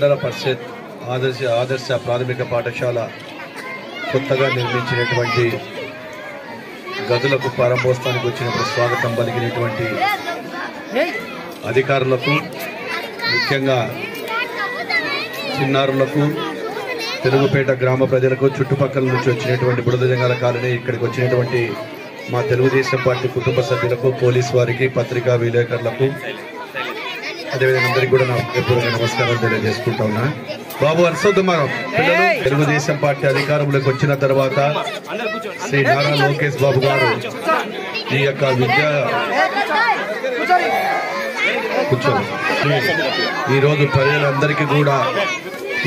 మండల పరిషత్ ఆదర్శ ప్రాథమిక పాఠశాల కొత్తగా నిర్మించినటువంటి గదులకు ప్రారంభోత్సవానికి వచ్చినప్పుడు స్వాగతం పలికినటువంటి అధికారులకు, ముఖ్యంగా చిన్నారులకు, తెలుగుపేట గ్రామ ప్రజలకు, చుట్టుపక్కల నుంచి వచ్చినటువంటి బుడదజంగాల కాలనీ ఇక్కడికి వచ్చినటువంటి మా తెలుగుదేశం పార్టీ కుటుంబ సభ్యులకు, పోలీసు వారికి, పత్రికా విలేకరులకు, అదేవిధంగా అందరికీ కూడా నా హృదయపూర్వక నమస్కారం తెలియజేసుకుంటా ఉన్నా. బాబు అర్సోద్దమారం పిల్లలు తెలుగుదేశం పార్టీ అధికారంలోకి వచ్చిన తర్వాత శ్రీ నారా లోకేష్ బాబు గారు ఈ యొక్క ఈరోజు ప్రజలందరికీ కూడా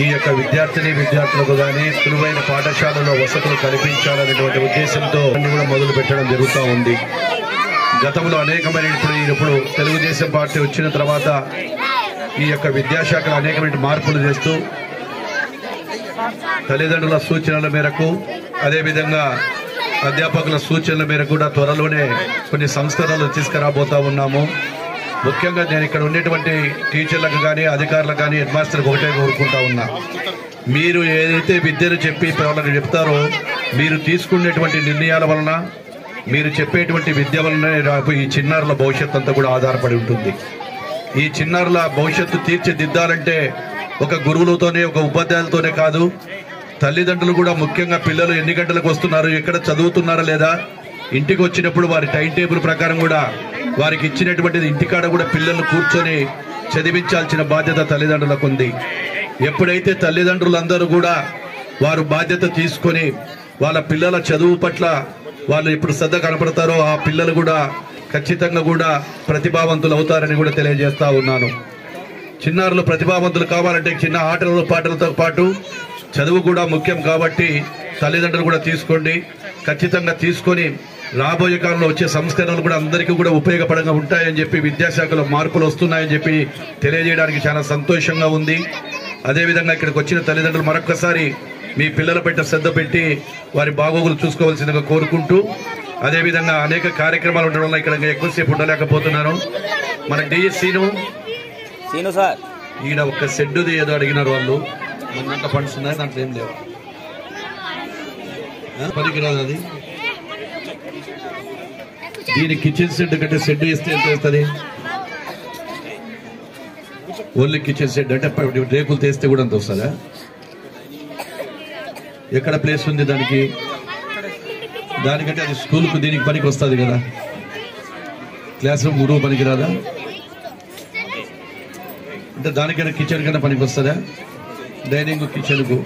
ఈ యొక్క విద్యార్థులకు కానీ సులువైన పాఠశాలలో వసతులు కల్పించాలనేటువంటి ఉద్దేశంతో కూడా మొదలు పెట్టడం జరుగుతూ ఉంది. గతంలో అనేకమైన ఇప్పుడు తెలుగుదేశం పార్టీ వచ్చిన తర్వాత ఈ యొక్క విద్యాశాఖలో అనేకమైన మార్పులు చేస్తూ తల్లిదండ్రుల సూచనల మేరకు, అదేవిధంగా అధ్యాపకుల సూచనల మేరకు కూడా త్వరలోనే కొన్ని సంస్కరణలు తీసుకురాబోతా ఉన్నాము. ముఖ్యంగా నేను ఇక్కడ ఉండేటువంటి టీచర్లకు కానీ, అధికారులకు కానీ, హెడ్ మాస్టర్కి ఒకటే కోరుకుంటా ఉన్నా, మీరు ఏదైతే విద్యను చెప్పి వాళ్ళకి చెప్తారో, మీరు తీసుకునేటువంటి నిర్ణయాల వలన, మీరు చెప్పేటువంటి విద్య వలన ఈ చిన్నారుల భవిష్యత్తు అంతా కూడా ఆధారపడి ఉంటుంది. ఈ చిన్నారుల భవిష్యత్తు తీర్చిదిద్దాలంటే ఒక గురువులతోనే, ఒక ఉపాధ్యాయులతోనే కాదు, తల్లిదండ్రులు కూడా ముఖ్యంగా పిల్లలు ఎన్ని గంటలకు వస్తున్నారు, ఎక్కడ చదువుతున్నారా లేదా, ఇంటికి వచ్చినప్పుడు వారి టైం టేబుల్ ప్రకారం కూడా వారికి ఇచ్చినటువంటిది ఇంటికాడ కూడా పిల్లలు కూర్చొని చదివించాల్సిన బాధ్యత తల్లిదండ్రులకు ఉంది. ఎప్పుడైతే తల్లిదండ్రులందరూ కూడా వారు బాధ్యత తీసుకొని వాళ్ళ పిల్లల చదువు పట్ల వాళ్ళు ఎప్పుడు శ్రద్ధ కనపడతారో ఆ పిల్లలు కూడా ఖచ్చితంగా కూడా ప్రతిభావంతులు అవుతారని కూడా తెలియజేస్తా ఉన్నాను. చిన్నారులు ప్రతిభావంతులు కావాలంటే చిన్న ఆటలు పాటలతో పాటు చదువు కూడా ముఖ్యం. కాబట్టి తల్లిదండ్రులు కూడా తీసుకోండి, ఖచ్చితంగా తీసుకొని రాబోయే కాలంలో వచ్చే సంస్కరణలు కూడా అందరికీ కూడా ఉపయోగపడంగా ఉంటాయని చెప్పి, విద్యాశాఖలో మార్పులు వస్తున్నాయని చెప్పి తెలియజేయడానికి చాలా సంతోషంగా ఉంది. అదేవిధంగా ఇక్కడికి వచ్చిన తల్లిదండ్రులు మరొక్కసారి మీ పిల్లల పట్ల శ్రద్ధ పెట్టి వారి బాగోగులు చూసుకోవాల్సిందిగా కోరుకుంటూ, అదేవిధంగా అనేక కార్యక్రమాలు ఉండడం వల్ల ఇక్కడ ఎక్కువసేపు ఉండలేకపోతున్నాను. మన డిఎస్సీను సార్ ఈయన ఒక షెడ్డుది ఏదో అడిగినారు వాళ్ళు, మన దాంట్లో ఫండ్స్ ఉన్నాయి, దాంట్లో ఏం లేవు, పనికిరాదు అది. దీని కిచెన్ షెడ్ కంటే షెడ్ వేస్తే ఎంత వేస్తుంది? ఓన్లీ కిచెన్ షెడ్ అంటే రేకులు తీస్తే కూడా అంత వస్తుందా? ఎక్కడ ప్లేస్ ఉంది దానికి? దానికంటే అది స్కూల్కు దీనికి పనికి వస్తుంది కదా, క్లాస్ రూమ్ గురువు పనికి రాదా? అంటే దానికైనా కిచెన్ కన్నా పనికి వస్తుందా? డైనింగ్ కిచెన్కు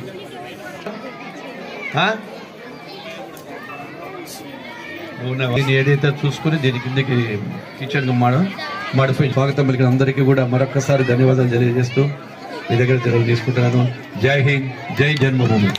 దీన్ని ఏదైతే చూసుకుని దీని కిందకి కిచెన్ మాడిఫై స్వాగతం పలికిన అందరికీ కూడా మరొక్కసారి ధన్యవాదాలు తెలియజేస్తూ మీ దగ్గర తీసుకుంటున్నాను. జై హింద్, జై జన్మభూమి.